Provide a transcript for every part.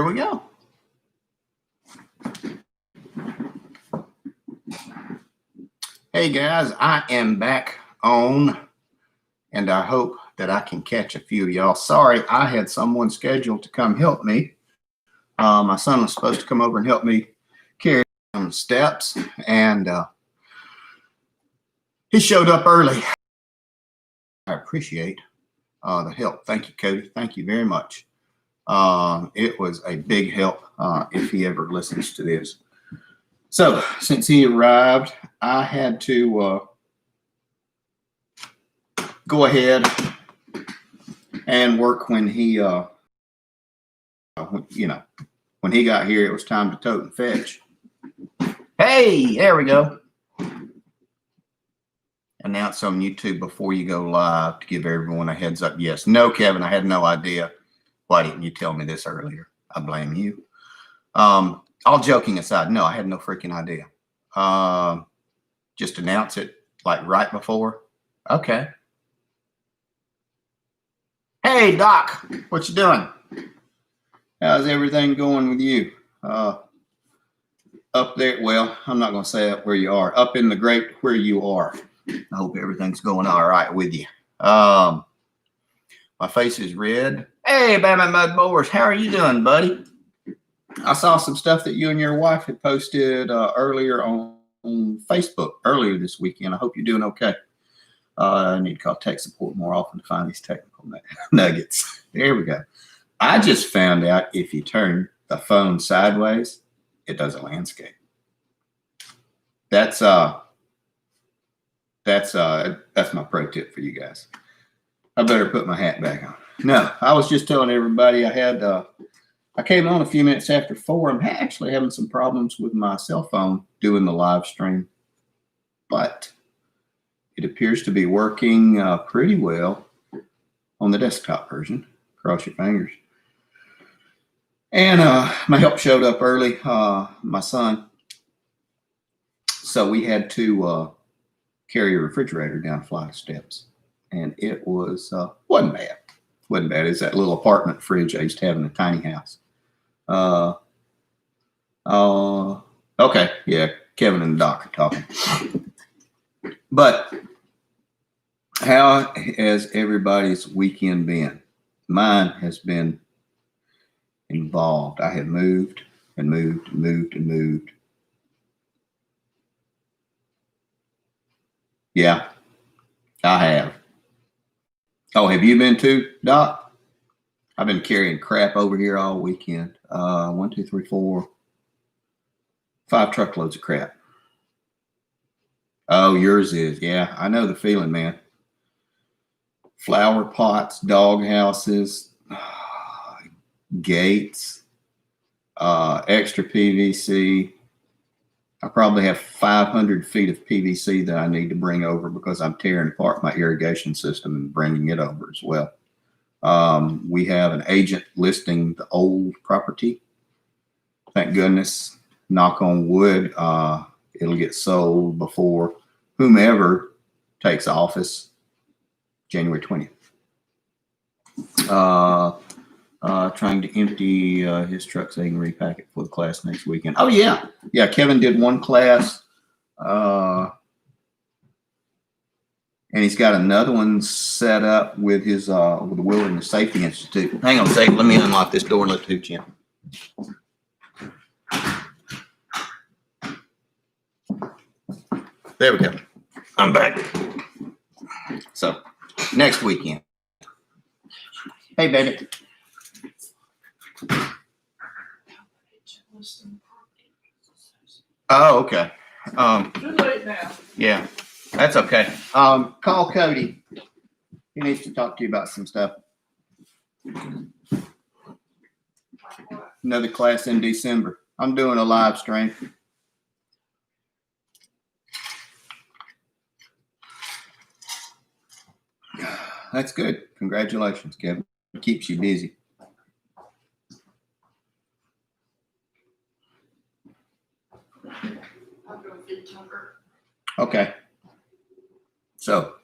Here we go. Hey guys, I am back on, and I hope that I can catch a few of y'all. Sorry, I had someone scheduled to come help me. My son was supposed to come over and help me carry some steps, and he showed up early. I appreciate the help. Thank you, Cody. Thank you very much. It was a big help if he ever listens to this. So since he arrived, I had to go ahead and work when he, when he got here. It was time to tote and fetch. Hey, there we go. Announce on YouTube before you go live to give everyone a heads up. Yes. No, Kevin, I had no idea. Why didn't you tell me this earlier? I blame you. All joking aside, no, I had no freaking idea. Just announce it like right before. Okay. Hey, Doc, what you doing? How's everything going with you? Up there, well, I'm not going to say up where you are. Up in the great where you are. I hope everything's going all right with you. My face is red. Hey, Bama Mud Boars, how are you doing, buddy? I saw some stuff that you and your wife had posted earlier on Facebook earlier this weekend. I hope you're doing okay. I need to call tech support more often to find these technical nuggets. There we go. I just found out if you turn the phone sideways, it does a landscape. That's my pro tip for you guys. I better put my hat back on. No, I was just telling everybody I came on a few minutes after 4. I'm actually having some problems with my cell phone doing the live stream, but it appears to be working pretty well on the desktop version. Cross your fingers. And my help showed up early, my son. So we had to carry a refrigerator down a flight of steps. And it wasn't bad. Wasn't bad. It's that little apartment fridge I used to have in a tiny house. Okay. Yeah, Kevin and Doc are talking. But how has everybody's weekend been? Mine has been involved. I have moved and moved and moved and moved. Yeah, I have. Oh, have you been too, Doc? I've been carrying crap over here all weekend. 1, 2, 3, 4, 5 truckloads of crap. Oh, yours is. Yeah, I know the feeling, man. Flower pots, dog houses, gates, extra PVC. I probably have 500 feet of PVC that I need to bring over because I'm tearing apart my irrigation system and bringing it over as well. We have an agent listing the old property. Thank goodness, knock on wood, it'll get sold before whomever takes office January 20th. Trying to empty his truck so he can repack it for the class next weekend. Oh, yeah. Yeah, Kevin did one class. And he's got another one set up with his with the Wilderness Safety Institute. Hang on a second. Let me unlock this door and let Tooch in. There we go. I'm back. So, next weekend. Hey, baby. Oh, okay. Too late now. Yeah, that's okay. Call Cody. He needs to talk to you about some stuff. Another class in December. I'm doing a live stream. That's good. Congratulations, Kevin. It keeps you busy. I'm going to feed Tucker. Okay. So,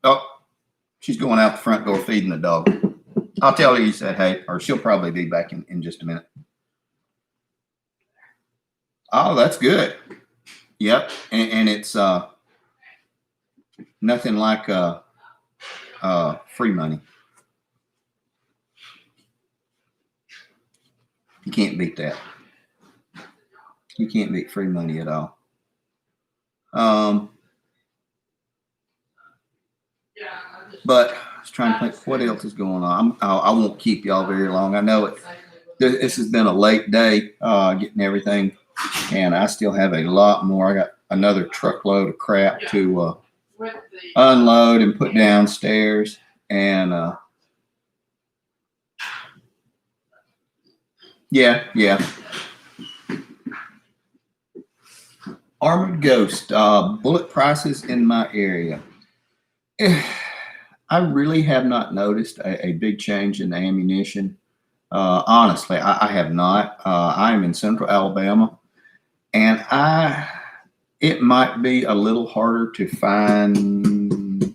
oh, she's going out the front door feeding the dog. I'll tell her you said hey, or she'll probably be back in just a minute. Oh, that's good. Yep, and it's nothing like free money. You can't beat that. You can't beat free money at all. But I was trying to think what else is going on. I won't keep y'all very long. I know this has been a late day getting everything, and I still have a lot more. I got another truckload of crap to unload and put downstairs, and yeah. Armored Ghost, bullet prices in my area. I really have not noticed a big change in the ammunition. Honestly, I have not. I'm in central Alabama, and it might be a little harder to find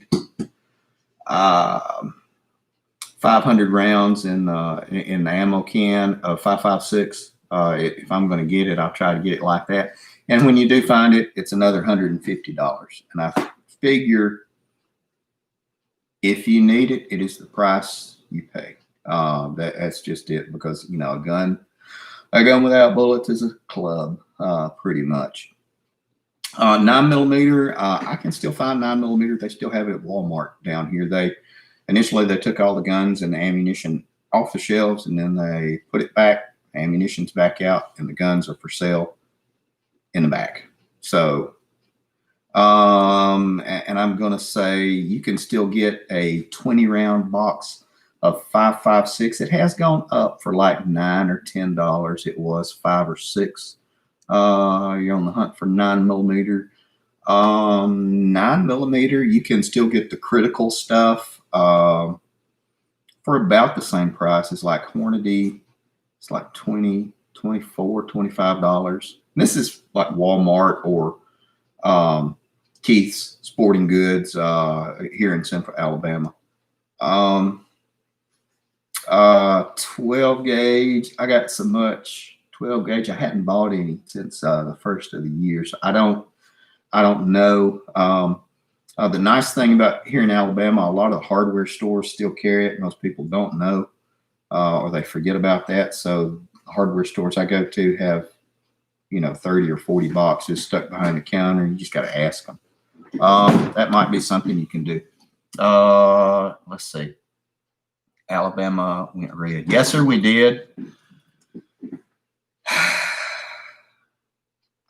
500 rounds in the ammo can of 5.56. If I'm going to get it, I'll try to get it like that. And when you do find it, it's another $150. And I figure if you need it, it is the price you pay. That's just it, because a gun without bullets is a club, pretty much. 9mm, I can still find 9mm. They still have it at Walmart down here. Initially they took all the guns and the ammunition off the shelves, and then they put it back. Ammunition's back out, and the guns are for sale in the back. So, and I'm going to say you can still get a 20-round box of 5.56. It has gone up for like $9 or $10. It was $5 or $6. You're on the hunt for 9mm. 9mm, you can still get the critical stuff for about the same price as like Hornady. It's like $20, $24, $25. This is like Walmart or Keith's Sporting Goods here in central Alabama. 12 gauge. I got so much 12 gauge. I hadn't bought any since the first of the year, so I don't know. The nice thing about here in Alabama, a lot of the hardware stores still carry it. Most people don't know, or they forget about that. So the hardware stores I go to have 30 or 40 boxes stuck behind the counter. You just got to ask them. That might be something you can do. Let's see. Alabama went red. Yes, sir, we did.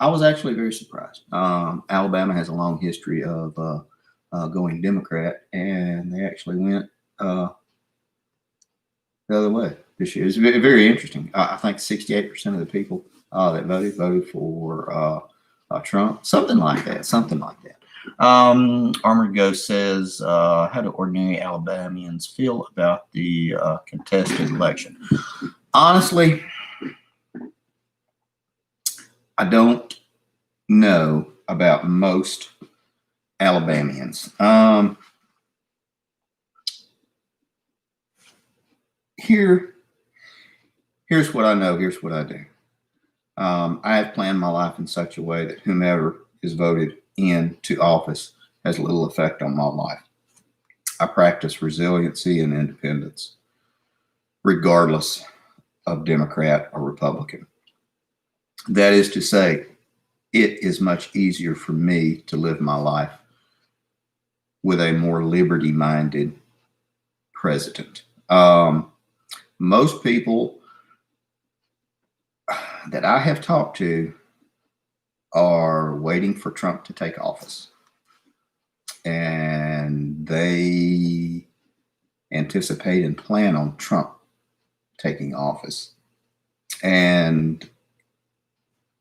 I was actually very surprised. Alabama has a long history of going Democrat, and they actually went the other way this year. It's very, very interesting. I think 68% of the people that voted for Trump. Something like that. Armored Ghost says, how do ordinary Alabamians feel about the contested election? Honestly, I don't know about most Alabamians. Here's what I know. Here's what I do. I have planned my life in such a way that whomever is voted into office has little effect on my life. I practice resiliency and independence, regardless of Democrat or Republican. That is to say, it is much easier for me to live my life with a more liberty-minded president. Most people that I have talked to are waiting for Trump to take office, and they anticipate and plan on Trump taking office. And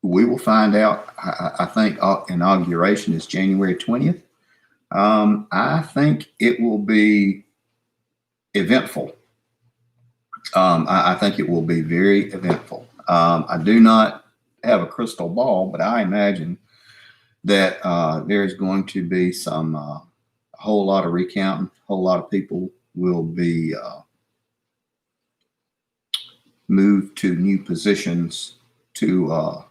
we will find out. I think inauguration is January 20th. I think it will be eventful. I think it will be very eventful. I do not have a crystal ball, but I imagine that there is going to be a whole lot of recounting. A whole lot of people will be move to new positions to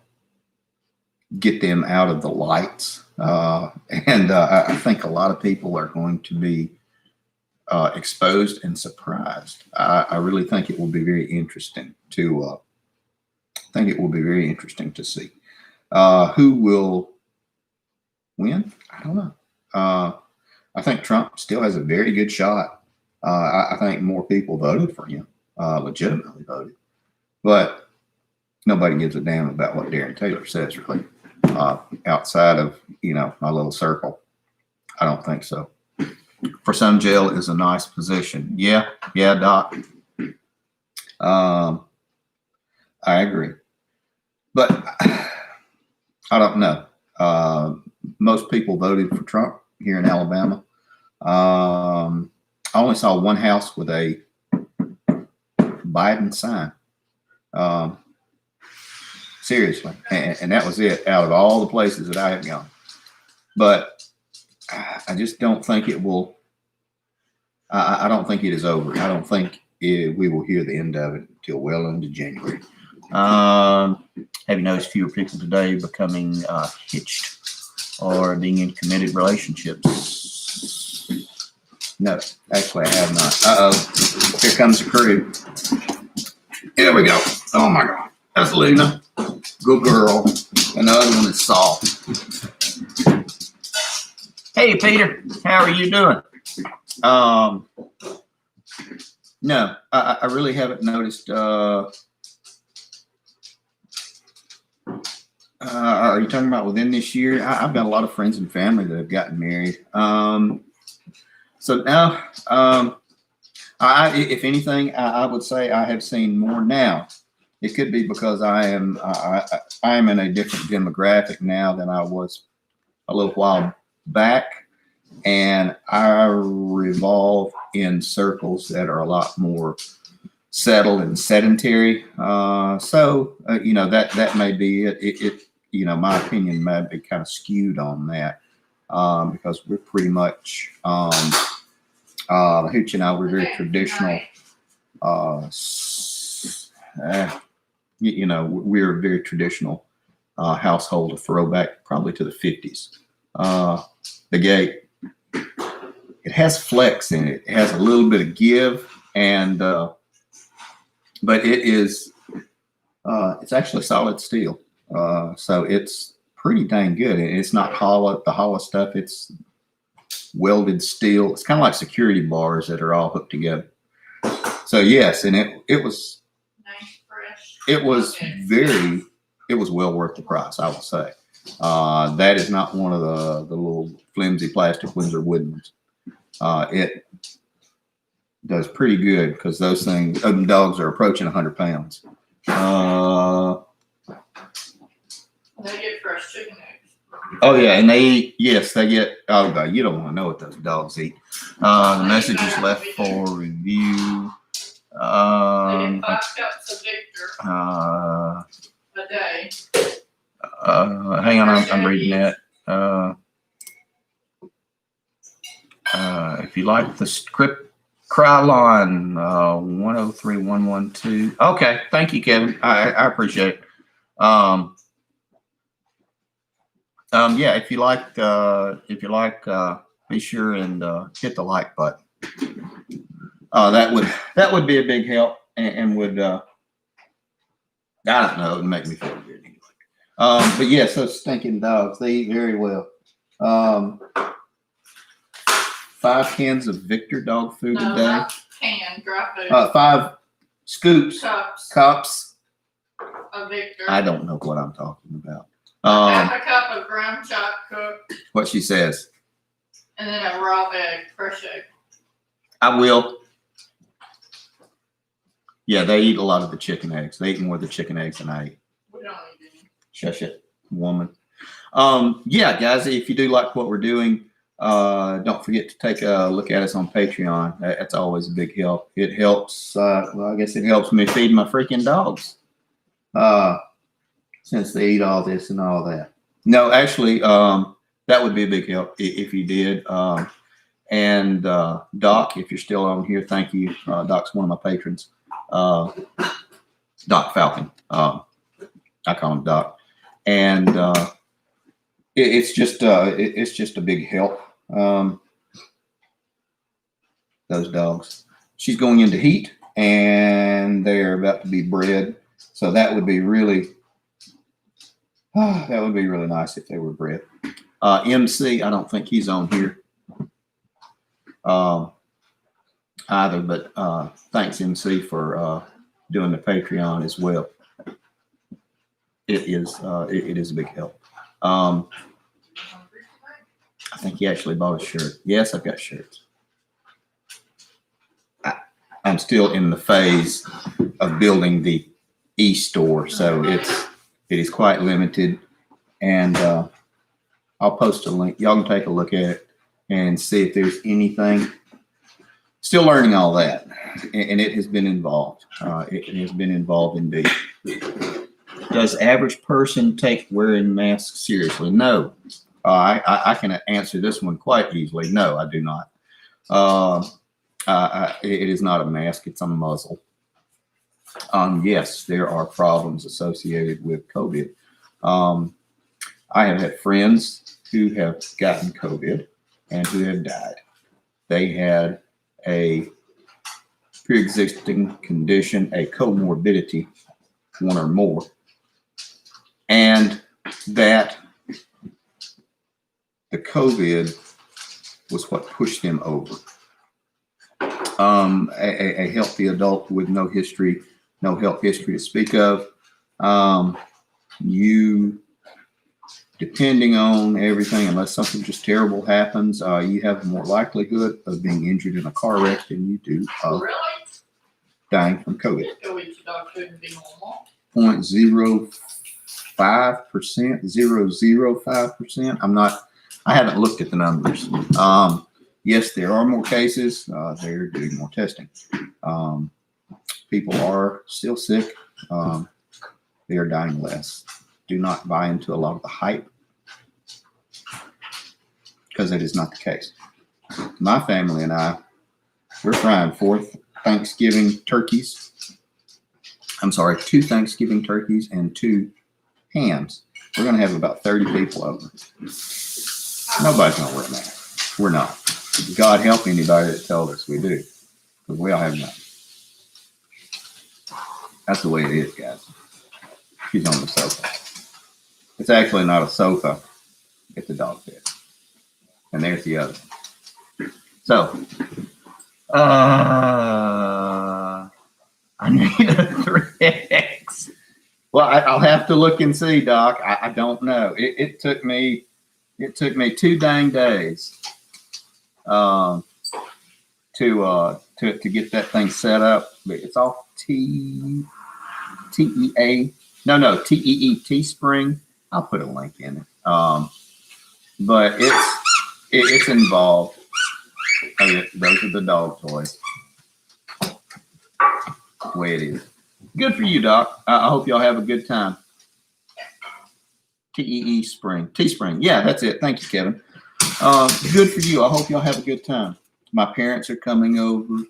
get them out of the lights. And I think a lot of people are going to be exposed and surprised. I really think it will be very interesting to. I think it will be very interesting to see who will win. I don't know. I think Trump still has a very good shot. I think more people voted for him, legitimately voted, but nobody gives a damn about what Darren Taylor says, really. Outside of my little circle, I don't think so. For some, jail is a nice position. Yeah, Doc. I agree, but I don't know. Most people voted for Trump here in Alabama. I only saw one house with a Biden sign. Seriously, and that was it out of all the places that I have gone. But I just don't think it will. I don't think it is over. I don't think we will hear the end of it until well into January. Have you noticed fewer people today becoming hitched or being in committed relationships? No, actually, I have not. Uh-oh. Here comes the crew. Here we go. Oh, my God. That's Luna. Good girl. Another one is Saul. Hey, Peter. How are you doing? No, I really haven't noticed. Are you talking about within this year? I've got a lot of friends and family that have gotten married. So now, if anything, I would say I have seen more now. It could be because I am in a different demographic now than I was a little while back, and I revolve in circles that are a lot more settled and sedentary. So that may be it. My opinion may be kind of skewed on that because we're pretty much Hooch and I were very traditional. We're a very traditional household, a throwback probably to the 50s. The gate, it has flex in it. It has a little bit of give, and but it is it's actually solid steel. So it's pretty dang good. And it's not hollow. The hollow stuff, it's welded steel. It's kind of like security bars that are all hooked together. So yes, and it was Nice, fresh. it was Okay. it was well worth the price, I will say. That is not one of the little flimsy plastic ones or wooden ones. It does pretty good because those dogs are approaching 100 pounds. They get fresh chicken eggs. Oh yeah, and they eat. Yes, they get. Oh God, you don't want to know what those dogs eat. The message is left for review. They get 5 cups of Victor Uh, a day. hang on, I'm reading that. If you like the script, Krylon 103112. Okay, thank you, Kevin. I appreciate it. Yeah, if you like, be sure and hit the like button. That would be a big help and would I don't know, it would make me feel good anyway. But yes, those stinking dogs, they eat very well. 5 cans of Victor dog food No, a day. not canned, dry food. 5 scoops, cups. Of Victor. I don't know what I'm talking about. Half a cup of ground chopped cooked, What she says. and then a raw egg, fresh egg. I will. Yeah, they eat a lot of the chicken eggs. They eat more of the chicken eggs than I eat. We don't eat any. Shush it, woman. Yeah, guys, if you do like what we're doing, don't forget to take a look at us on Patreon. That's always a big help. It helps. I guess it helps me feed my freaking dogs. Since they eat all this and all that. No, actually, that would be a big help if you did. And Doc, if you're still on here, thank you. Doc's one of my patrons. Doc Falcon. I call him Doc, and it's just a big help. Those dogs. She's going into heat, and they're about to be bred. So that would be really nice if they were bred. MC, I don't think he's on here either, but thanks MC for doing the Patreon as well. It is a big help. I think he actually bought a shirt. Yes, I've got shirts. I'm still in the phase of building the e-store, so it is quite limited, and I'll post a link. Y'all can take a look at it and see if there's anything. Still learning all that, and it has been involved. It has been involved indeed. Does average person take wearing masks seriously? No. I can answer this one quite easily. No, I do not. It is not a mask, it's a muzzle. Yes, there are problems associated with COVID. I have had friends who have gotten COVID and who have died. They had a pre-existing condition, a comorbidity, one or more, and that the COVID was what pushed them over. A healthy adult with no history, no health history to speak of. You, depending on everything, unless something just terrible happens, you have more likelihood of being injured in a car wreck than you do of Really? dying from COVID. So each dog couldn't be normal. 0.05%, 0.005%. I haven't looked at the numbers. Yes, there are more cases. They're doing more testing. People are still sick. They are dying less. Do not buy into a lot of the hype, because it is not the case. My family and I, we're frying 2 Thanksgiving turkeys and 2 hams. We're going to have about 30 people over. Nobody's going to wear a mask. We're not. God help anybody that told us we do, because we all have nothing. That's the way it is, guys. She's on the sofa. It's actually not a sofa. It's a dog bed. And there's the other one. So, I need a 3X. Well, I'll have to look and see, Doc. I don't know. It took me 2 dang days to get that thing set up. It's all TEA. No, TEE, Teespring. I'll put a link in it. But it's involved. Oh, yeah, those are the dog toys. The way it is. Good for you, Doc. I hope y'all have a good time. Teespring. Yeah, that's it. Thank you, Kevin. Good for you. I hope y'all have a good time. My parents are coming over.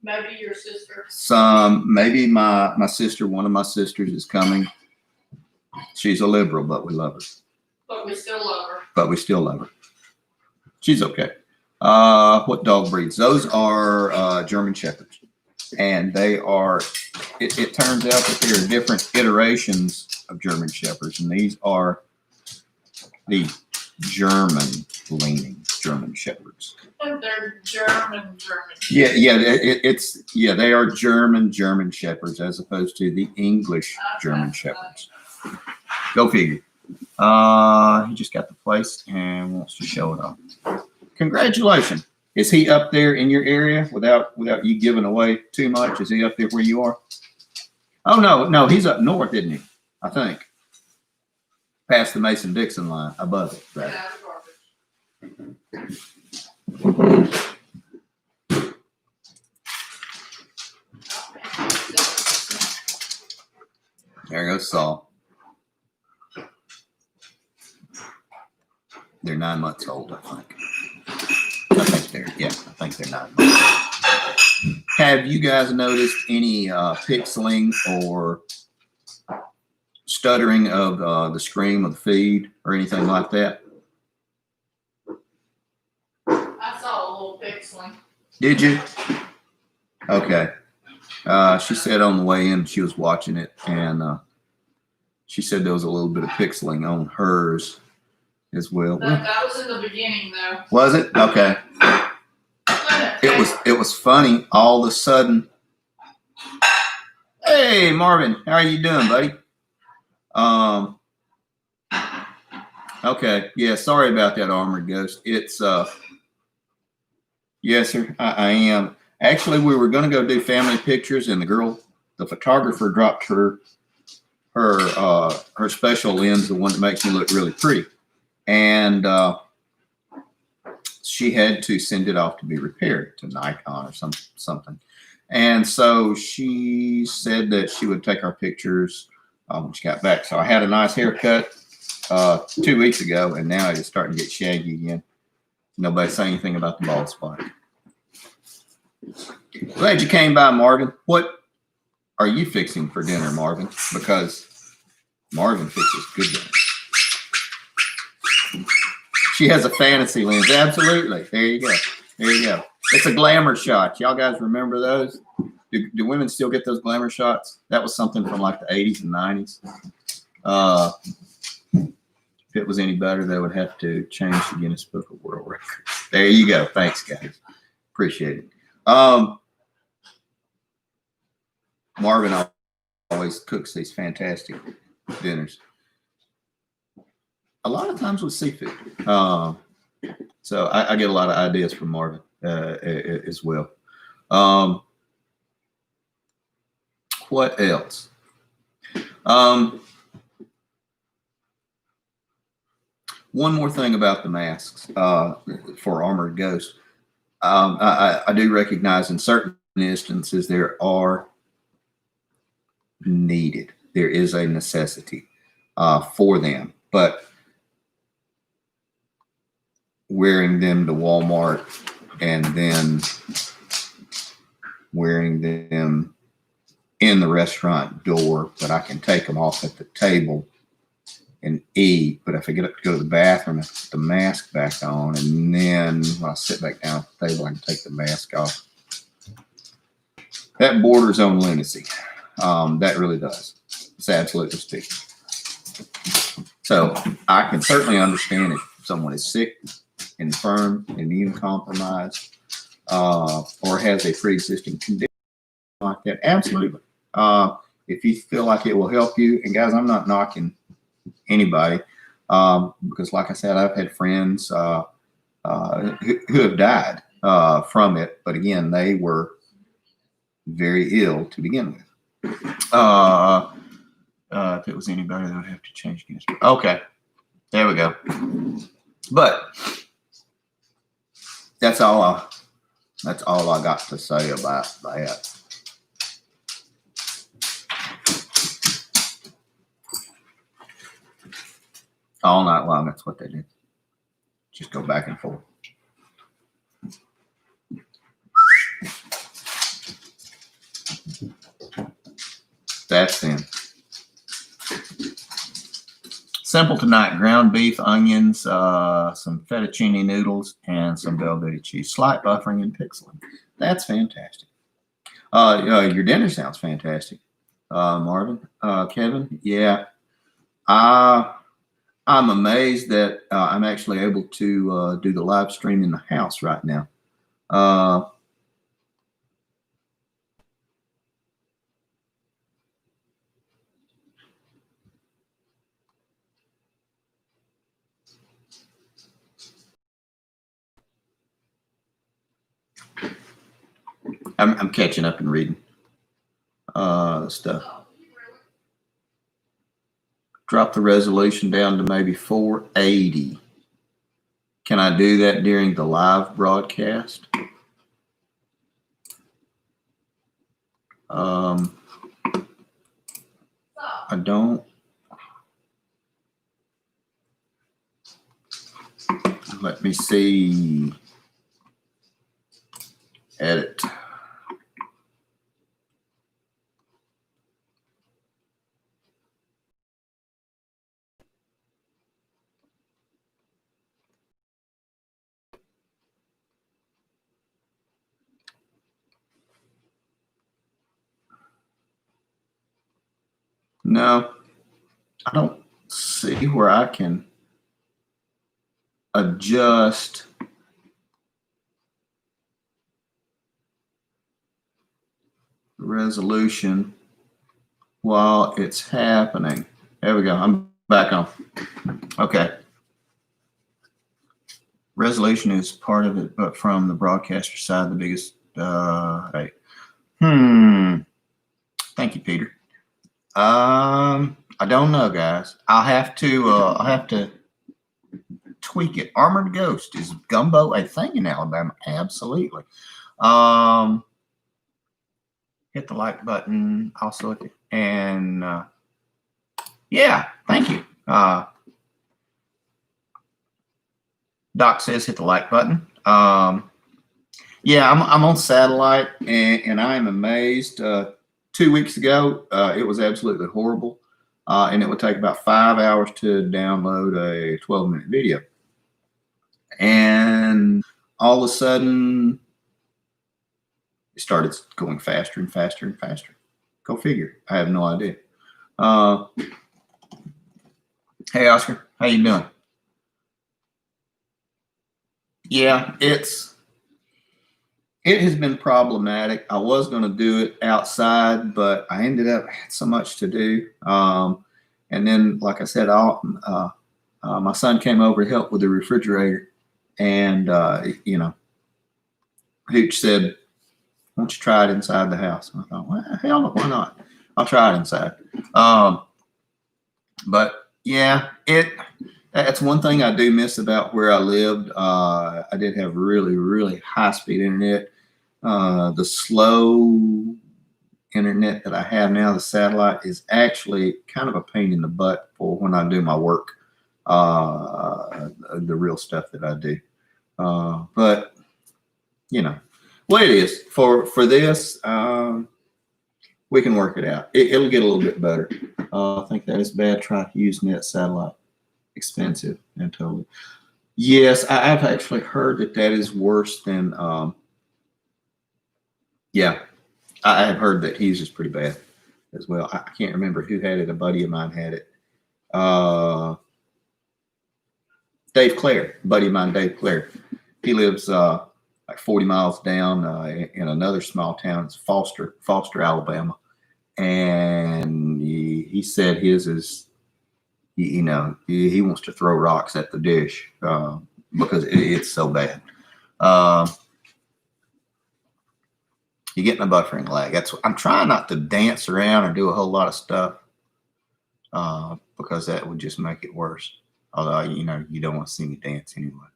Maybe your sister. Maybe my sister, one of my sisters is coming. She's a liberal, but we love her. But we still love her. She's okay. What dog breeds? Those are German Shepherds. And they are, it turns out that there are different iterations of German Shepherds. And these are the German-leaning German Shepherds. And they're German. Yeah, they are German Shepherds as opposed to the English German Shepherds. Go figure. He just got the place and wants to show it off. Congratulations. Is he up there in your area without you giving away too much? Is he up there where you are? Oh, no, he's up north, isn't he? I think. Past the Mason-Dixon line, above it. Right? There goes Saul. They're 9 months old, I think. I think they're 9 months old. Have you guys noticed any pixeling or stuttering of the scream of the feed or anything like that? I saw a little pixeling. Did you? Okay. She said on the way in she was watching it, and she said there was a little bit of pixeling on hers as well. That was in the beginning, though. Was it? Okay. It was funny. All of a sudden, hey Marvin, how are you doing, buddy? Okay, yeah, sorry about that, Armored Ghost. It's yes, sir, I am. Actually, we were going to go do family pictures, and the photographer, dropped her special lens, the one that makes me look really pretty, and she had to send it off to be repaired to Nikon or something. And so she said that she would take our pictures when she got back. So I had a nice haircut 2 weeks ago, and now it's starting to get shaggy again. Nobody say anything about the bald spot. Glad you came by, Marvin. What are you fixing for dinner, Marvin? Because Marvin fixes good dinner. She has a fantasy lens. Absolutely. There you go. There you go. It's a glamour shot. Y'all guys remember those? Do women still get those glamour shots? That was something from like the 80s and 90s. If it was any better, they would have to change the Guinness Book of World Records. There you go. Thanks, guys. Appreciate it. Marvin always cooks these fantastic dinners. A lot of times with seafood. So I get a lot of ideas from Marvin as well. What else? One more thing about the masks for Armored Ghost. I do recognize in certain instances there are needed. There is a necessity for them, but wearing them to Walmart and then wearing them in the restaurant door, but I can take them off at the table and eat. But if I get up to go to the bathroom, I put the mask back on, and then when I sit back down at the table, I can take the mask off. That borders on lunacy. That really does. It's absolutely speaking. So I can certainly understand if someone is sick, infirm, immune compromised, or has a pre-existing condition like that. Absolutely. If you feel like it will help you, and guys, I'm not knocking anybody, because like I said, I've had friends who have died from it, but again, they were very ill to begin with. If it was anybody, they would have to change Guinness. Okay, there we go. But that's all I got to say about that. All night long, that's what they do. Just go back and forth. That's them. Simple tonight: ground beef, onions, some fettuccine noodles, and some velveety cheese. Slight buffering and pixeling. That's fantastic. Your dinner sounds fantastic, Marvin. Kevin, yeah. I'm amazed that I'm actually able to do the live stream in the house right now. I'm catching up and reading stuff. Drop the resolution down to maybe 480. Can I do that during the live broadcast? I don't. Let me see. Edit. No, I don't see where I can adjust the resolution while it's happening. There we go. I'm back on. Okay. Resolution is part of it, but from the broadcaster side, the biggest. Right. Thank you, Peter. I don't know, guys. I'll have to tweak it. Armored Ghost, is gumbo a thing in Alabama? Absolutely. Hit the like button. Also, and yeah, thank you. Doc says hit the like button. Yeah, I'm on satellite, and I am amazed. 2 weeks ago, it was absolutely horrible, and it would take about 5 hours to download a 12-minute video. And all of a sudden, it started going faster and faster and faster. Go figure. I have no idea. Hey, Oscar, how you doing? Yeah, it has been problematic. I was going to do it outside, but I ended up had so much to do. And then, like I said, my son came over to help with the refrigerator, and Hooch said, "Why don't you try it inside the house?" And I thought, well, hell no, why not? I'll try it inside. But yeah, that's one thing I do miss about where I lived. I did have really, really high-speed internet. The slow internet that I have now, the satellite, is actually kind of a pain in the butt for when I do my work, the real stuff that I do. But what it is for this, we can work it out. It'll get a little bit better. I think that is bad. Try to use net satellite. Expensive and totally. Yes, I've actually heard that is worse than. Yeah, I have heard that Hughes is pretty bad as well. I can't remember who had it. A buddy of mine had it. Dave Clare, buddy of mine, Dave Clare. He lives like 40 miles down in another small town. It's Foster, Alabama, and he said his is. He wants to throw rocks at the dish because it's so bad. You're getting a buffering lag. I'm trying not to dance around or do a whole lot of stuff because that would just make it worse. Although, you don't want to see me dance anyway.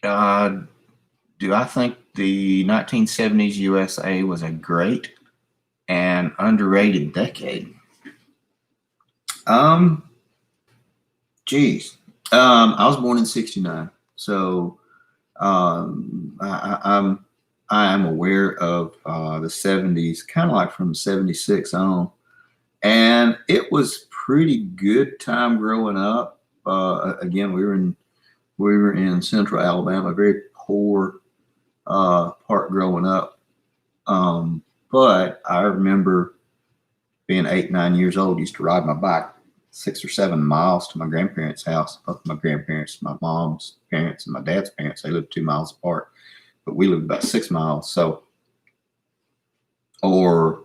Do I think the 1970s USA was a great and underrated decade? Geez. I was born in '69, so I am aware of the '70s, kind of like from '76 on, and it was pretty good time growing up. Again, we were in Central Alabama, very poor part growing up. But I remember being 8, 9 years old, used to ride my bike 6 or 7 miles to my grandparents' house. Both my grandparents, my mom's parents and my dad's parents, they lived 2 miles apart, but we lived about 6 miles. So, or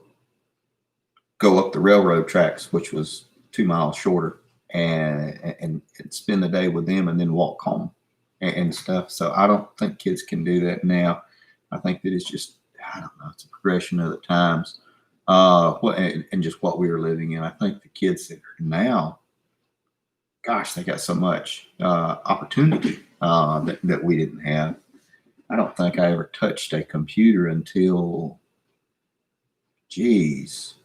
go up the railroad tracks, which was 2 miles shorter, and spend the day with them and then walk home and stuff. So I don't think kids can do that now. I think that it's just, I don't know, it's a progression of the times, and just what we were living in. I think the kids that are now, gosh, they got so much opportunity that we didn't have. I don't think I ever touched a computer until, geez,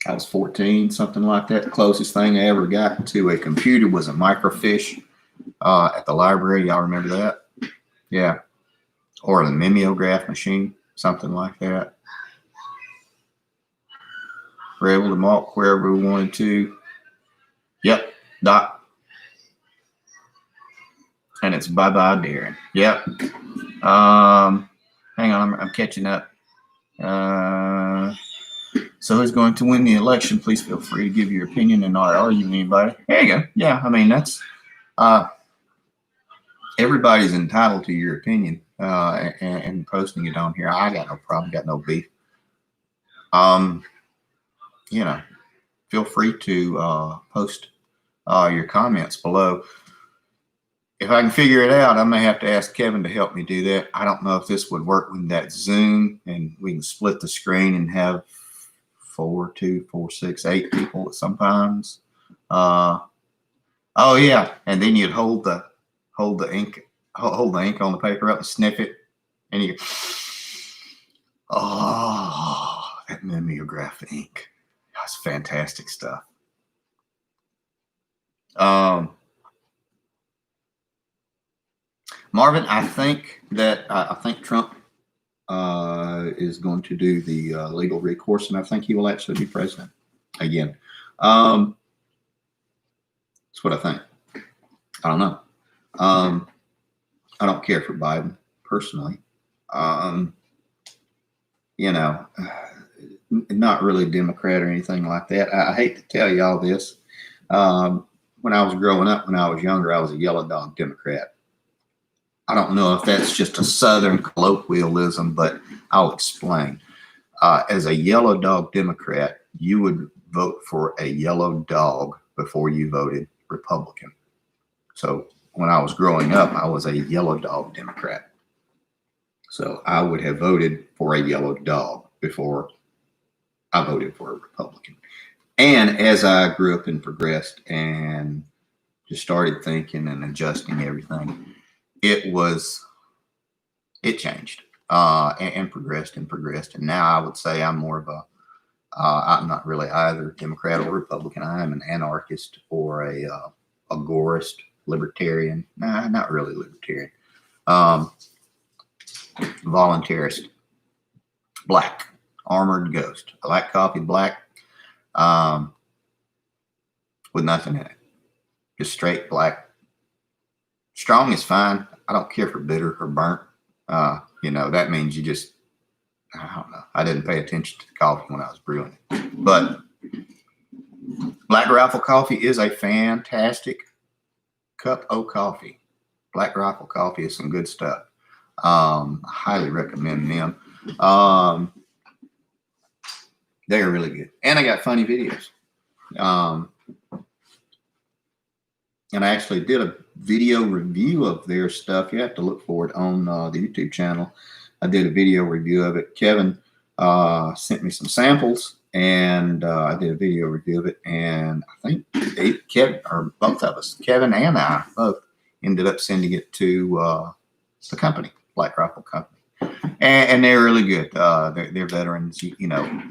I was 14, something like that. The closest thing I ever got to a computer was a microfiche at the library. Y'all remember that? Yeah. Or a mimeograph machine, something like that. We're able to mark wherever we wanted to. Yep. Doc. And it's bye-bye, Darren. Yep. Hang on, I'm catching up. So who's going to win the election? Please feel free to give your opinion and not argue with anybody. There you go. Yeah, I mean, that's everybody's entitled to your opinion and posting it on here. I got no problem, got no beef. You know, feel free to post your comments below. If I can figure it out, I may have to ask Kevin to help me do that. I don't know if this would work with that Zoom and we can split the screen and have 4, 2, 4, 6, 8 people sometimes. Oh yeah, and then you'd hold the ink on the paper up and sniff it, and you that mimeograph ink. That's fantastic stuff. Marvin, I think Trump is going to do the legal recourse, and I think he will actually be president again. That's what I think. I don't know. I don't care for Biden personally. You know, not really Democrat or anything like that. I hate to tell you all this. When I was growing up, when I was younger, I was a yellow dog Democrat. I don't know if that's just a Southern colloquialism, but I'll explain. As a yellow dog Democrat, you would vote for a yellow dog before you voted Republican. So when I was growing up, I was a yellow dog Democrat. So I would have voted for a yellow dog before I voted for a Republican. And as I grew up and progressed and just started thinking and adjusting everything, it changed and progressed. And now I would say I'm more of I'm not really either Democrat or Republican. I am an anarchist or a agorist, libertarian. Nah, not really libertarian. Voluntarist. Black. Armored ghost. I like coffee black with nothing in it. Just straight black. Strong is fine. I don't care for bitter or burnt. You know, that means you just, I don't know. I didn't pay attention to the coffee when I was brewing it. But Black Rifle Coffee is a fantastic cup of coffee. Black Rifle Coffee is some good stuff. I highly recommend them. They are really good. And I got funny videos. And I actually did a video review of their stuff. You have to look for it on the YouTube channel. I did a video review of it. Kevin sent me some samples, and I did a video review of it. And I think Kevin, or both of us, Kevin and I, both ended up sending it to the company, Black Rifle Company. And they're really good. They're veterans, you know,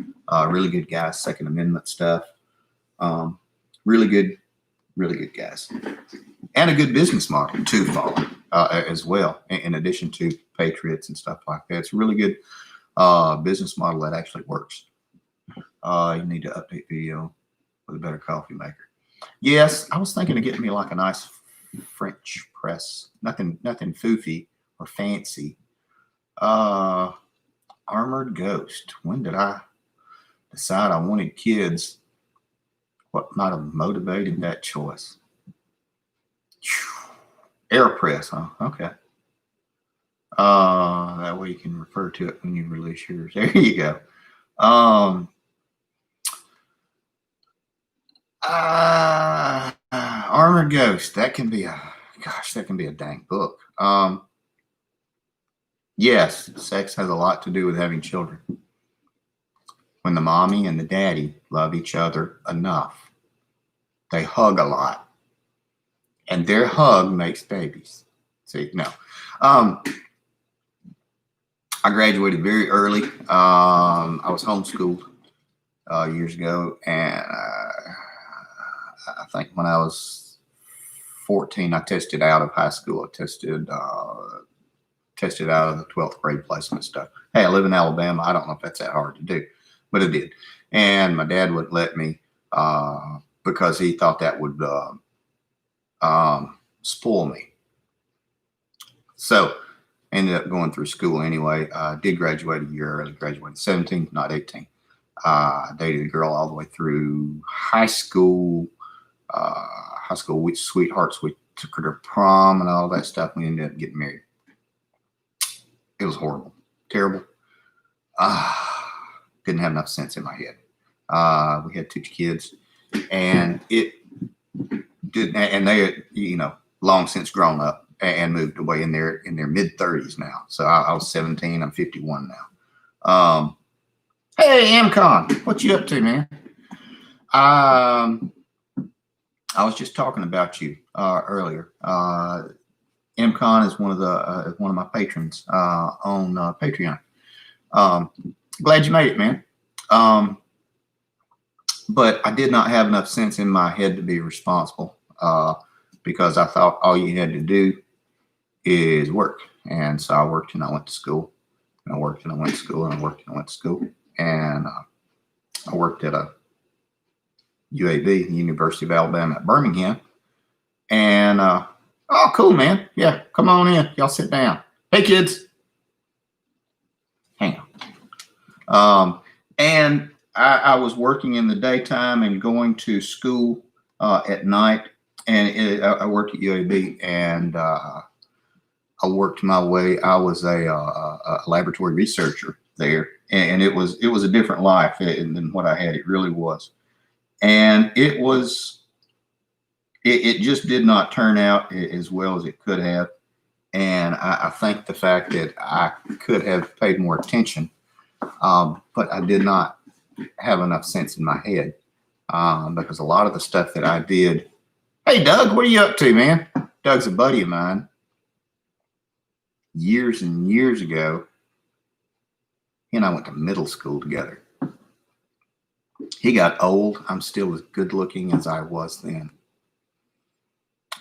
really good guys, Second Amendment stuff. Really good guys. And a good business model to follow as well, in addition to patriots and stuff like that. It's a really good business model that actually works. You need to update video with a better coffee maker. Yes, I was thinking of getting me like a nice French press. Nothing foofy or fancy. Armored Ghost. When did I decide I wanted kids? What might have motivated that choice? AirPress, huh? Okay. That way you can refer to it when you release yours. There you go. Armored Ghost. That can be a dang book. Yes, sex has a lot to do with having children. When the mommy and the daddy love each other enough, they hug a lot. And their hug makes babies. See, no. I graduated very early. I was homeschooled years ago, and I think when I was 14, I tested out of high school. I tested out of the 12th grade placement stuff. Hey, I live in Alabama. I don't know if that's that hard to do, but it did. And my dad wouldn't let me because he thought that would spoil me. So ended up going through school anyway. Did graduate a year early, graduated 17, not 18. Dated a girl all the way through high school. With sweethearts. We took her to prom and all that stuff. We ended up getting married. It was horrible, terrible. Didn't have enough sense in my head. We had 2 kids, and it did, and they, long since grown up and moved away in their mid 30s now. So I was 17. I'm 51 now. Hey, Amcon, what you up to, man? I was just talking about you earlier. Amcon is one of my patrons on Patreon. Glad you made it, man. But I did not have enough sense in my head to be responsible because I thought all you had to do is work. And so I worked and I went to school. And I worked and I went to school and I worked and I went to school. And I worked at a UAB, the University of Alabama at Birmingham. And, oh, cool, man. Yeah, come on in. Y'all sit down. Hey, kids. Hang on. And I was working in the daytime and going to school at night. And I worked at UAB, and I worked my way. I was a laboratory researcher there, and it was a different life than what I had. It really was. And it just did not turn out as well as it could have. And I think the fact that I could have paid more attention, but I did not have enough sense in my head because a lot of the stuff that I did. Hey, Doug, what are you up to, man? Doug's a buddy of mine. Years and years ago, he and I went to middle school together. He got old. I'm still as good looking as I was then.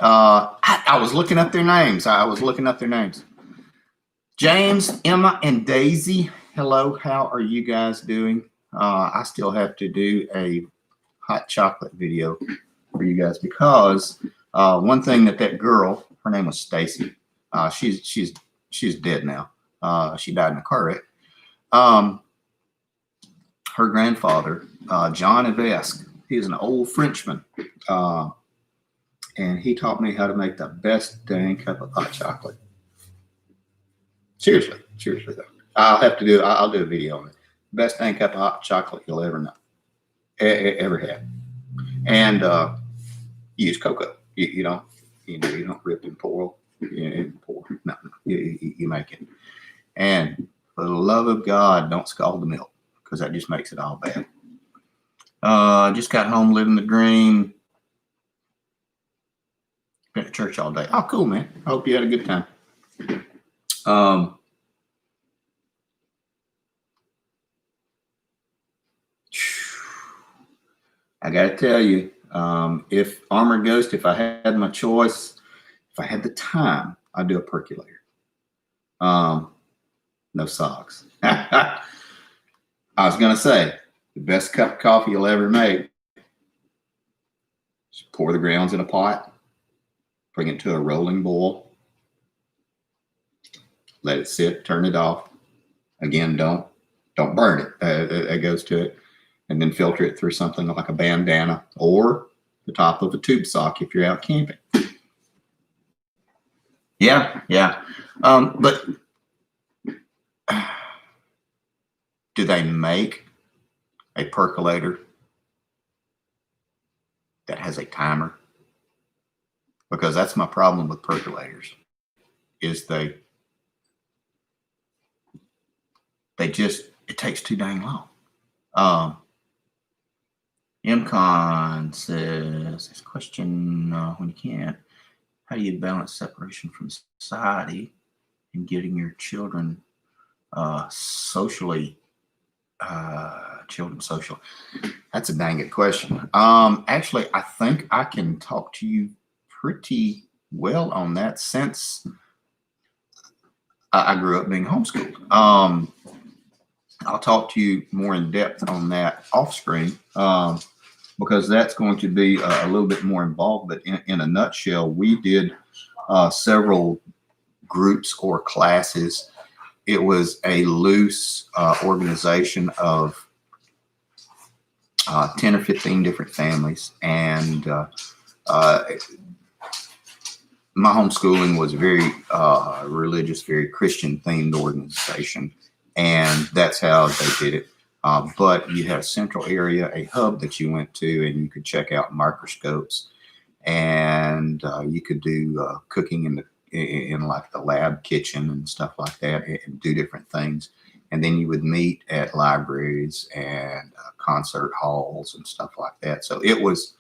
I was looking up their names. James, Emma, and Daisy. Hello. How are you guys doing? I still have to do a hot chocolate video for you guys because one thing that girl, her name was Stacy. She's dead now. She died in a car wreck. Her grandfather, John Evesque, he's an old Frenchman. And he taught me how to make the best dang cup of hot chocolate. Seriously though. I'll do a video on it. Best dang cup of hot chocolate you'll ever know. Ever had. And use cocoa. You don't rip and pour. No, you make it. And for the love of God, don't scald the milk because that just makes it all bad. Just got home living the dream. Been at church all day. Oh, cool, man. I hope you had a good time. I got to tell you, if Armored Ghost, if I had my choice, if I had the time, I'd do a percolator. No socks. I was going to say, the best cup of coffee you'll ever make, just pour the grounds in a pot, bring it to a rolling boil, let it sit, turn it off. Again, don't burn it. That goes to it. And then filter it through something like a bandana or the top of a tube sock if you're out camping. Yeah. But do they make a percolator that has a timer? Because that's my problem with percolators, is it takes too dang long. MCon says, this question, when you can't, how do you balance separation from society and getting your children social? That's a dang good question. Actually, I think I can talk to you pretty well on that since I grew up being homeschooled. I'll talk to you more in depth on that off screen. because that's going to be a little bit more involved. But in a nutshell, we did several groups or classes. It was a loose organization of 10 or 15 different families. And my homeschooling was a very religious, very Christian themed organization. And that's how they did it. But you had a central area, a hub that you went to, and you could check out microscopes, and you could do cooking in like the lab kitchen and stuff like that, and do different things. And then you would meet at libraries and concert halls and stuff like that. So it was,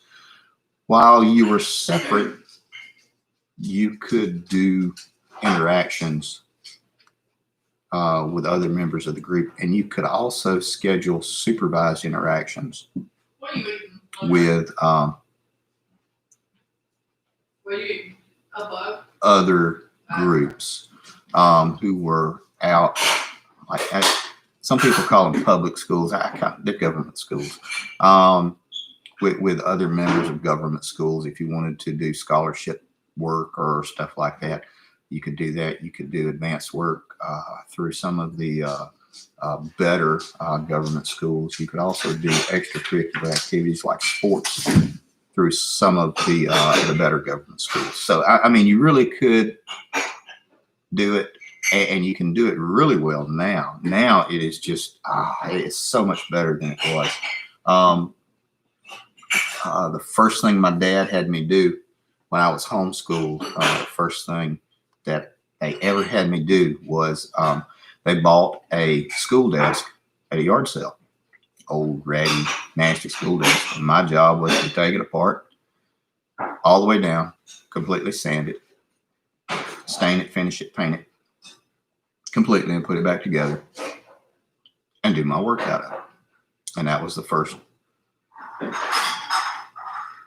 while you were separate, you could do interactions with other members of the group, and you could also schedule supervised interactions What are you eating? with What are you eating? A bug? other groups who were out, like some people call them public schools. They're government schools. With other members of government schools, if you wanted to do scholarship work or stuff like that, you could do that. You could do advanced work through some of the better government schools. You could also do extracurricular activities like sports through some of the better government schools. So, I mean, you really could do it, and you can do it really well now. Now it is just, it's so much better than it was. The first thing my dad had me do when I was homeschooled, the first thing that they ever had me do was they bought a school desk at a yard sale. Old, ratty, nasty school desk. And my job was to take it apart all the way down, completely sand it, stain it, finish it, paint it completely, and put it back together and do my work out of it. And that was the first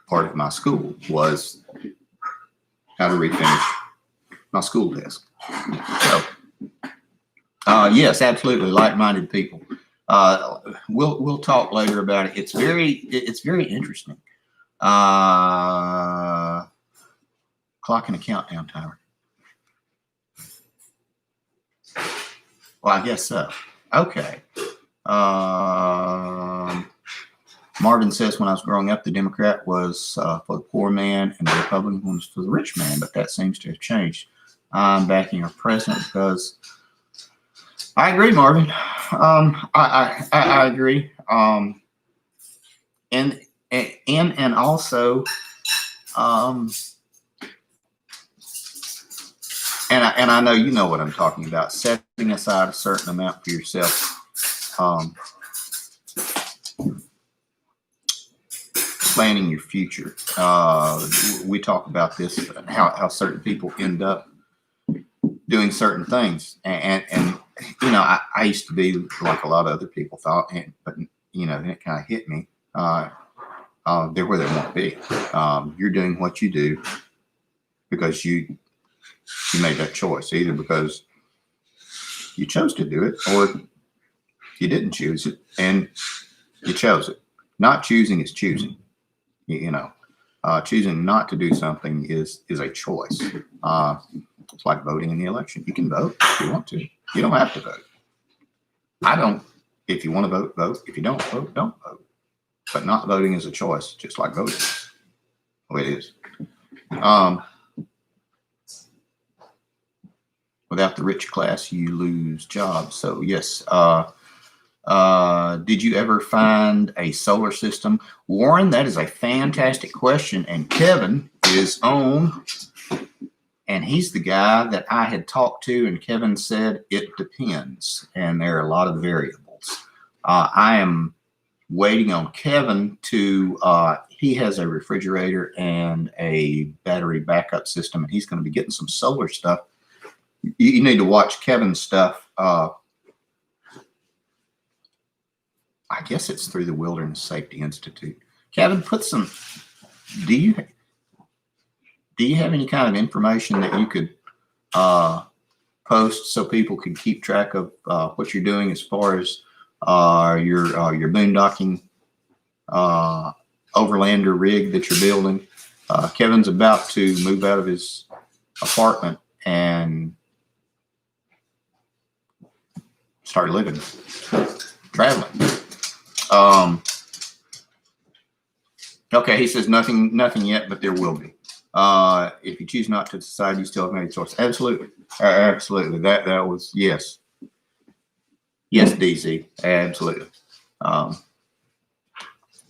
part of my school, was how to refinish my school desk. So, yes, absolutely, like-minded people. We'll talk later about it. It's very interesting. Clock and a countdown timer. Well, I guess so. Okay. Marvin says, when I was growing up, the Democrat was for the poor man and the Republican was for the rich man, but that seems to have changed. I'm backing our president because I agree, Marvin. I agree. And also, and I know you know what I'm talking about, setting aside a certain amount for yourself. Planning your future. We talk about this, how certain people end up doing certain things. And you know, I used to be like a lot of other people thought, but you know, then it kind of hit me. They're where they want to be. You're doing what you do because you made that choice, either because you chose to do it or you didn't choose it and you chose it. Not choosing is choosing. You know, choosing not to do something is a choice. It's like voting in the election. You can vote if you want to. You don't have to vote. I don't. If you want to vote, vote. If you don't vote, don't vote. But not voting is a choice, just like voting. The way it is. Without the rich class, you lose jobs. So yes. Did you ever find a solar system? Warren, that is a fantastic question. And Kevin is on, and he's the guy that I had talked to, and Kevin said it depends, and there are a lot of variables. I am waiting on Kevin to, he has a refrigerator and a battery backup system, and he's going to be getting some solar stuff. You need to watch Kevin's stuff. I guess it's through the Wilderness Safety Institute. Kevin, do you have any kind of information that you could post so people can keep track of what you're doing as far as your boondocking overlander rig that you're building. Kevin's about to move out of his apartment and start living, traveling. Okay, he says nothing yet, but there will be. If you choose not to decide, you still have made a choice. Absolutely, absolutely. That was yes, DZ, absolutely.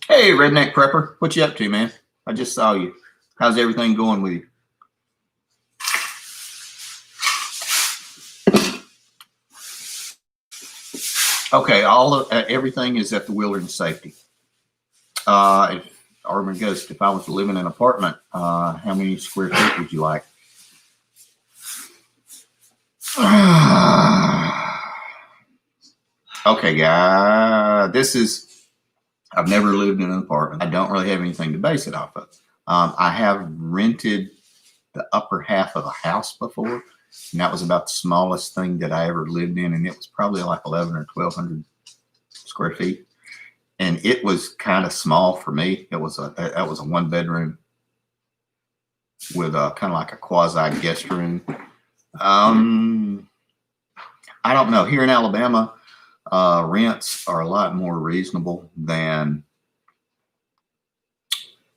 Hey, Redneck Prepper, what you up to, man? I just saw you. How's everything going with you? Okay, everything is at the Wilderness Safety. If Armin Ghost, if I was to live in an apartment, how many square feet would you like? Okay, guys, I've never lived in an apartment. I don't really have anything to base it off of. I have rented the upper half of a house before, and that was about the smallest thing that I ever lived in, and it was probably like 1,100 or 1,200 square feet. And it was kind of small for me. That was a 1-bedroom with kind of like a quasi guest room. I don't know. Here in Alabama, rents are a lot more reasonable than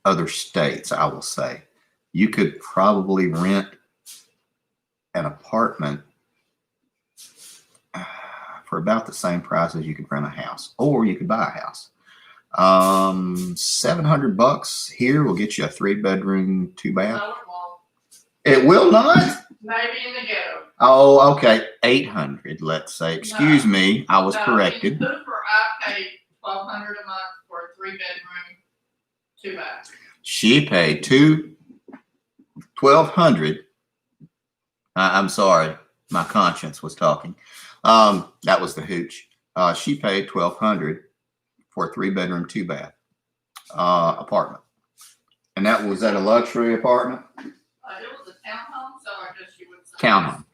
other states, I will say. You could probably rent an apartment for about the same price as you could rent a house, or you could buy a house. $700 here will get you a 3-bedroom, 2-bath. No, it won't. It will not? Maybe in the ghetto. Oh, okay. 800, let's say. Excuse me, I was corrected. In Hooper, I paid $1,200 a month for a 3-bedroom, 2-bath. She paid $1,200. I'm sorry, my conscience was talking. That was the hooch. She paid $1,200 for a 3-bedroom, 2-bath apartment, and was that a luxury apartment? It was a townhome, so I guess you would say Townhome.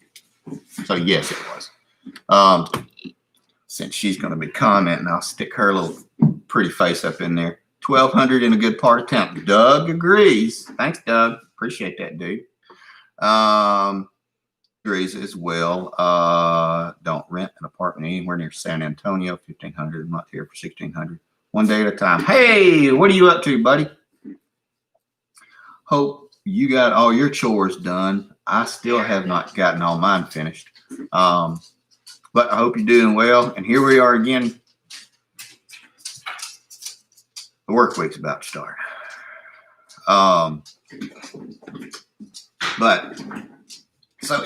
So yes, it was. Since she's going to be commenting, I'll stick her little pretty face up in there. $1,200 in a good part of town. Doug agrees. Thanks, Doug. Appreciate that, dude. Agrees as well. Don't rent an apartment anywhere near San Antonio. $1,500 a month here for $1,600. One day at a time. Hey, what are you up to, buddy? Hope you got all your chores done. I still have not gotten all mine finished. But I hope you're doing well. And here we are again. The work week's about to start. But so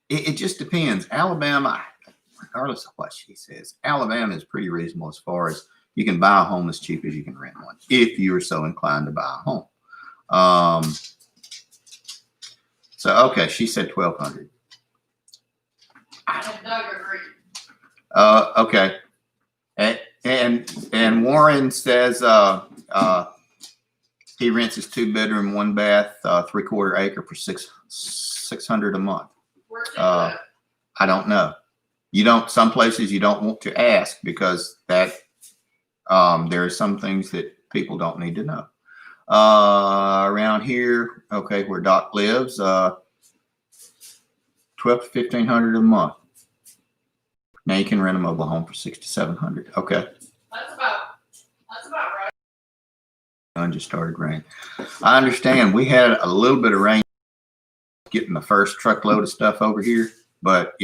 it just depends. Alabama, regardless of what she says, Alabama is pretty reasonable as far as you can buy a home as cheap as you can rent one, if you are so inclined to buy a home. So okay, she said $1,200. And Doug agreed. Okay. And Warren says he rents his 2-bedroom, 1-bath, 3/4 acre for $600 a month. Where's he live? I don't know. Some places you don't want to ask because that there are some things that people don't need to know. Around here, okay, where Doc lives, $1,200 to $1,500 a month. Now you can rent a mobile home for $600 to $700. Okay. That's about right. Sun just started raining. I understand. We had a little bit of rain getting the first truckload of stuff over here, but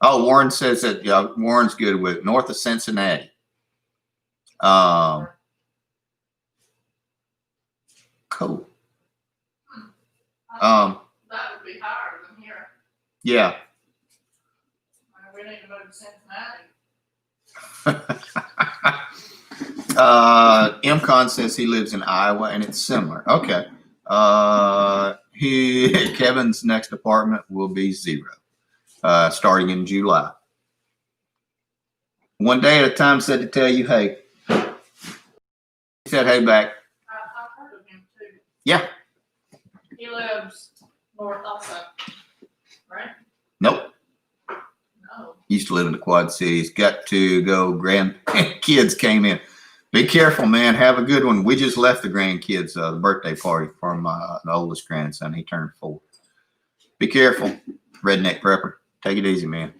Warren says that Warren's good with north of Cincinnati. Cool. That would be higher than here. Yeah. We need to move to Cincinnati. MCon says he lives in Iowa and it's similar. Okay. Kevin's next apartment will be 0, starting in July. One day at a time said to tell you, hey. He said, hey, back. I've heard of him too. Yeah. He lives north also, right? Nope. No. Used to live in the Quad Cities. Got to go. Grandkids came in. Be careful, man. Have a good one. We just left the grandkids, the birthday party for my the oldest grandson. He turned 4. Be careful, redneck prepper. Take it easy, man.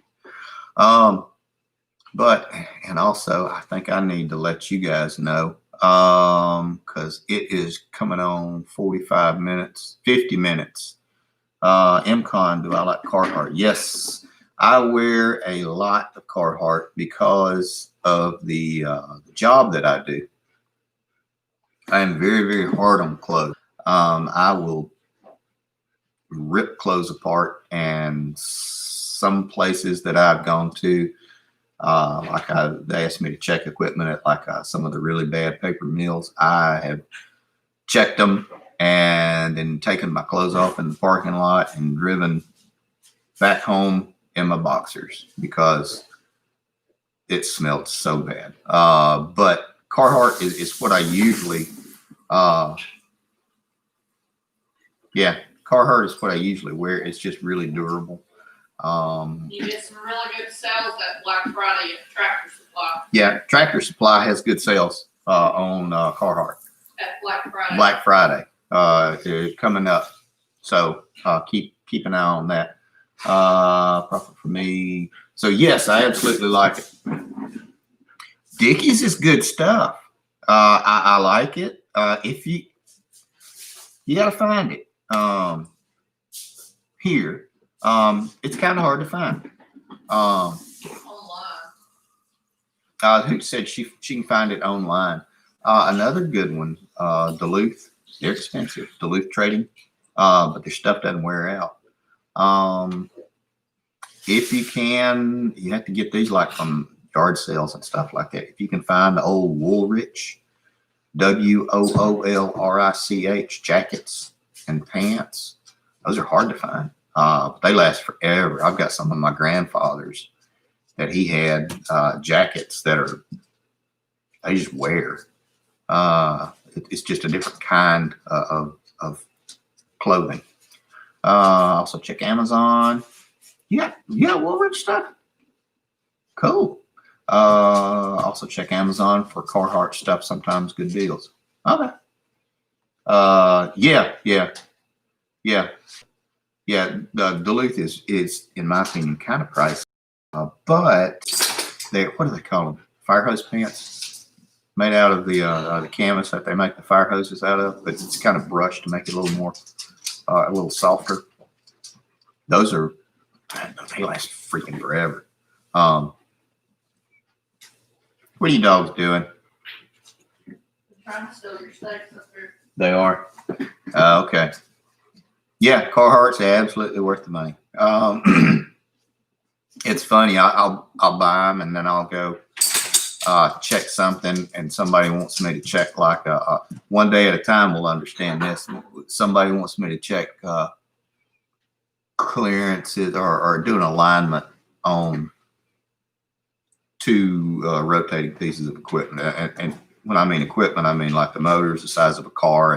But, and also, I think I need to let you guys know, because it is coming on 45 minutes, 50 minutes. MCon, do I like Carhartt? Yes, I wear a lot of Carhartt because of the job that I do. I am very, very hard on clothes. I will rip clothes apart, and some places that I've gone to, they asked me to check equipment at like some of the really bad paper mills. I have checked them and then taken my clothes off in the parking lot and driven back home in my boxers because it smelled so bad. But Carhartt is what I usually, Carhartt is what I usually wear. It's just really durable. You get some really good sales at Black Friday at Tractor Supply. Yeah, Tractor Supply has good sales on Carhartt. At Black Friday. Black Friday coming up, so keep an eye on that. Profit for me. So yes, I absolutely like it. Dickies is good stuff. I like it. If you gotta find it here. It's kind of hard to find. Online. Who said she can find it online? Another good one, Duluth. They're expensive. Duluth Trading, but their stuff doesn't wear out. If you can, you have to get these like from yard sales and stuff like that. If you can find the old Woolrich, Woolrich jackets and pants, those are hard to find. They last forever. I've got some of my grandfather's that he had jackets that they just wear. It's just a different kind of clothing. Also check Amazon. Yeah, Woolrich stuff. Cool. Also check Amazon for Carhartt stuff. Sometimes good deals. Okay. Duluth is in my opinion kind of pricey, but what do they call them? Fire hose pants, made out of the canvas that they make the fire hoses out of, but it's kind of brushed to make it a little more, a little softer. Those they last freaking forever. What are you dogs doing? I'm trying to steal your steaks up here. They are. Okay. Yeah, Carhartt's absolutely worth the money. It's funny. I'll buy them and then I'll go check something, and somebody wants me to check like one day at a time. We'll understand this. Somebody wants me to check clearances or do an alignment on 2 rotating pieces of equipment. And when I mean equipment, I mean like the motor's the size of a car,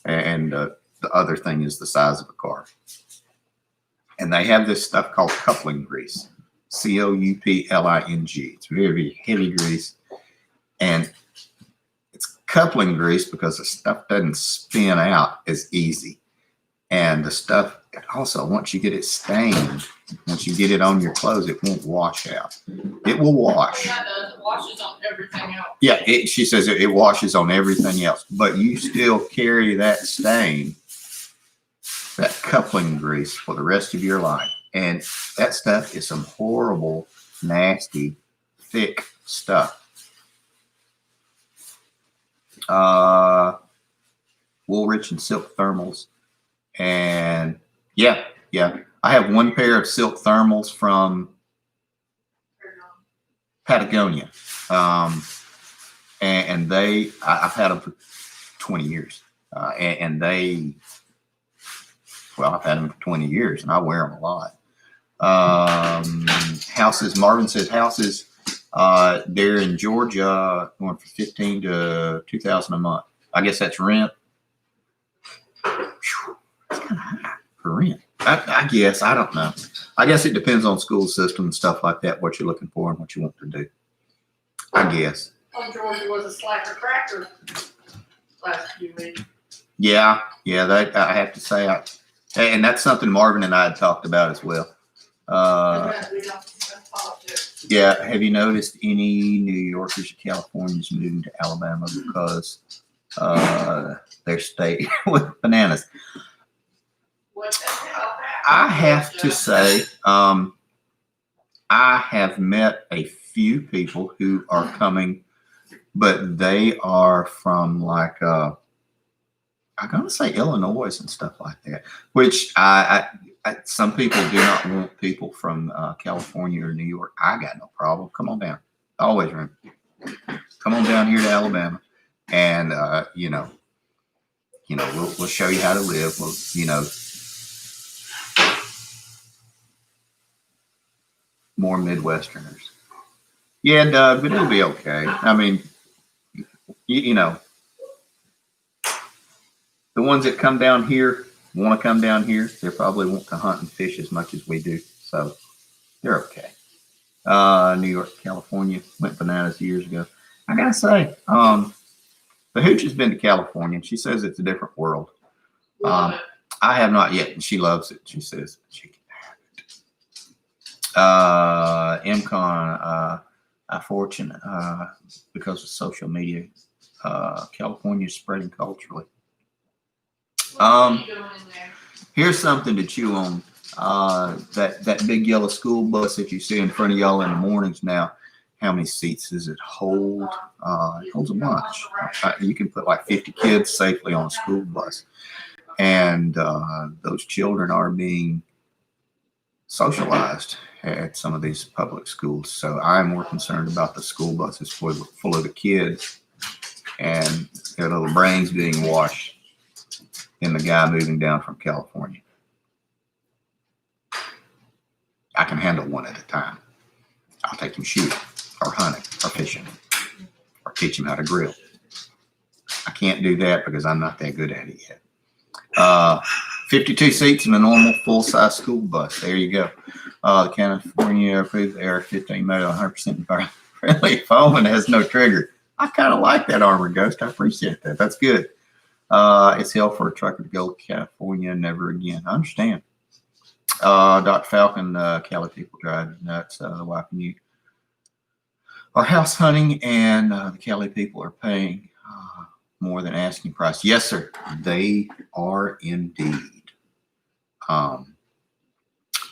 and the other thing is the size of a car. And they have this stuff called coupling grease, COUPLING. It's very, very heavy grease, and it's coupling grease because the stuff doesn't spin out as easy. And the stuff also, once you get it stained, once you get it on your clothes, it won't wash out. It will wash. Yeah, it does. It washes on everything else. Yeah, she says it washes on everything else, but you still carry that stain, that coupling grease, for the rest of your life. And that stuff is some horrible, nasty, thick stuff. Woolrich and Silk Thermals. And yeah. I have one pair of Silk Thermals from Patagonia. And I've had them for 20 years. And I've had them for 20 years, and I wear them a lot. Houses, Marvin says houses, they're in Georgia, going for $15,000 to $2,000 a month. I guess that's rent. Whew, that's kind of high for rent. I guess, I don't know. I guess it depends on school system and stuff like that, what you're looking for and what you want to do. I guess. Oh, Georgia was a slacker cracker last few weeks. Yeah, that I have to say, and that's something Marvin and I had talked about as well. We don't discuss politics. Yeah, have you noticed any New Yorkers or Californians moving to Alabama because their state with bananas? What the hell happened? I have to say, I have met a few people who are coming, but they are from like I'm gonna say Illinois and stuff like that. Which I some people do not want people from California or New York. I got no problem. Come on down. Always room. Come on down here to Alabama, and we'll show you how to live. We'll, more Midwesterners. Yeah, Doug, but it'll be okay. I mean, you know, the ones that come down here want to come down here. They probably want to hunt and fish as much as we do, so they're okay. New York, California went bananas years ago. I gotta say, the hooch has been to California, and she says it's a different world. Love it. I have not yet, and she loves it. She says she can have it. MCon, I fortune because of social media. California is spreading culturally. What are you doing in there? Here's something to chew on. That big yellow school bus that you see in front of y'all in the mornings now. How many seats does it hold? It holds a bunch. You can put like 50 kids safely on a school bus. And those children are being socialized at some of these public schools. So I'm more concerned about the school buses full of the kids and their little brains being washed than the guy moving down from California. I can handle one at a time. I'll take him shooting or hunting or fishing or teach him how to grill. I can't do that because I'm not that good at it yet. 52 seats in a normal full-size school bus. There you go. The California approved AR-15 motor 100% environment-friendly foam and has no trigger. I kind of like that Armor Ghost. I appreciate that. That's good. It's hell for a trucker to go to California never again. I understand. Dr. Falcon, Cali people drive nuts. The wife and you are house hunting, and the Cali people are paying more than asking price. Yes, sir. They are indeed.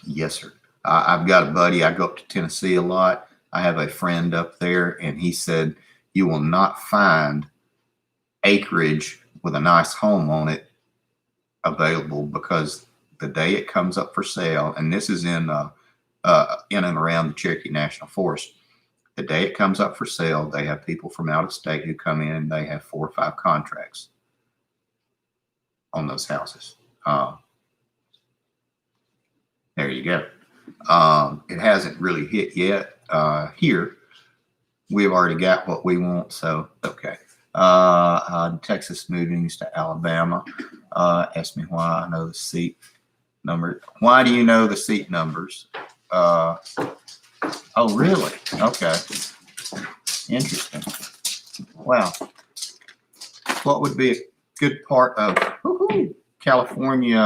Yes, sir. I've got a buddy. I go up to Tennessee a lot. I have a friend up there, and he said you will not find acreage with a nice home on it available because the day it comes up for sale, and this is in and around the Cherokee National Forest, the day it comes up for sale, they have people from out of state who come in and they have 4 or 5 contracts on those houses. There you go. It hasn't really hit yet here. We've already got what we want, so okay. Texas movings to Alabama. Ask me why I know the seat number. Why do you know the seat numbers? Oh, really? Okay. Interesting. Wow. What would be a good part of California?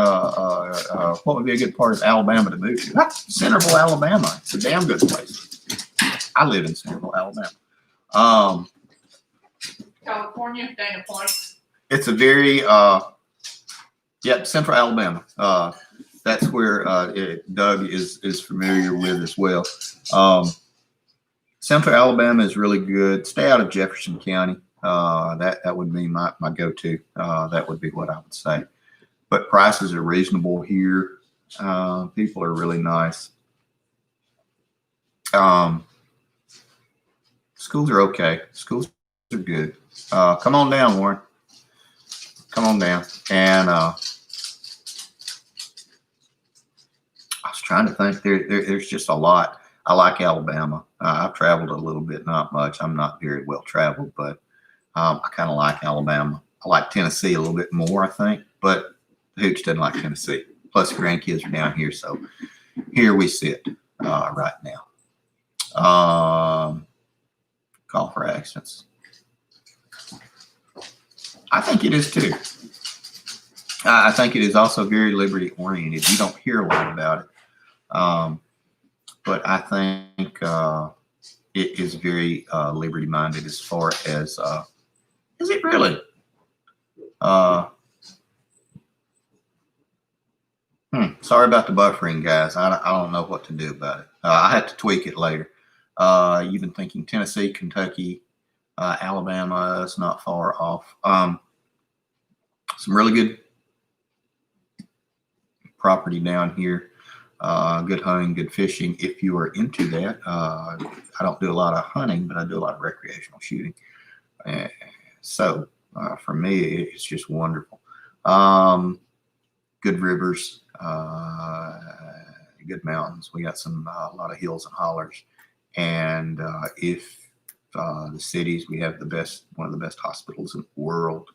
What would be a good part of Alabama to move to? Centerville, Alabama. It's a damn good place. I live in Centerville, Alabama. California, Dana Point. It's a very, Central Alabama. That's where Doug is familiar with as well. Central Alabama is really good. Stay out of Jefferson County. That would be my go-to. That would be what I would say. But prices are reasonable here. People are really nice. Schools are okay. Schools are good. Come on down, Warren. Come on down. And I was trying to think. There's just a lot. I like Alabama. I've traveled a little bit, not much. I'm not very well traveled, but I kind of like Alabama. I like Tennessee a little bit more, I think, but the hooch doesn't like Tennessee. Plus, the grandkids are down here, so here we sit right now. call for accidents. I think it is too. I think it is also very liberty oriented. You don't hear a lot about it. But I think it is very liberty minded as far as, is it really? Sorry about the buffering, guys. I don't know what to do about it. I have to tweak it later. You've been thinking Tennessee, Kentucky, Alabama is not far off. Some really good property down here. Good hunting, good fishing. If you are into that, I don't do a lot of hunting, but I do a lot of recreational shooting. So for me, it's just wonderful. Good rivers, good mountains. We got a lot of hills and hollers. And if the cities, we have one of the best hospitals in the world.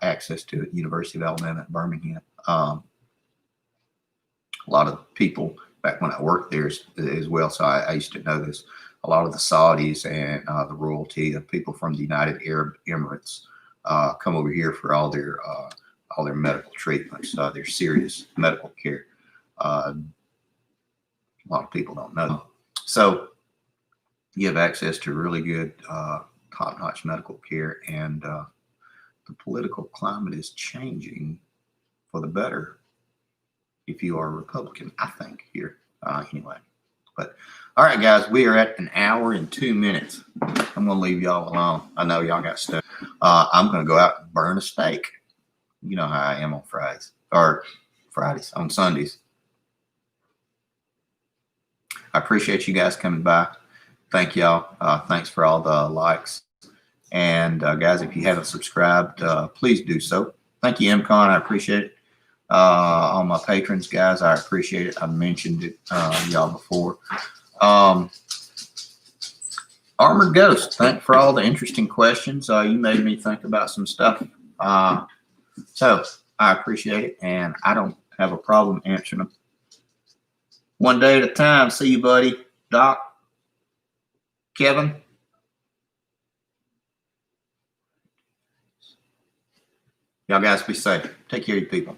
Access to it, University of Alabama at Birmingham. A lot of people back when I worked there as well, so I used to know this. A lot of the Saudis and the royalty and people from the United Arab Emirates come over here for all their medical treatments, their serious medical care. A lot of people don't know. So you have access to really good, top-notch medical care, and the political climate is changing for the better if you are a Republican, I think, here. Anyway. But, all right, guys, we are at 1 hour and 2 minutes. I'm going to leave y'all alone. I know y'all got stuff. I'm going to go out and burn a steak. You know how I am on Fridays. Or Fridays, on Sundays. I appreciate you guys coming by. Thank y'all. Thanks for all the likes. And guys, if you haven't subscribed, please do so. Thank you, MCon. I appreciate it. All my patrons, guys, I appreciate it. I mentioned it y'all before. Armored Ghost, thanks for all the interesting questions. You made me think about some stuff. So I appreciate it, and I don't have a problem answering them. One day at a time. See you, buddy. Doc, Kevin. Y'all guys be safe. Take care of you people.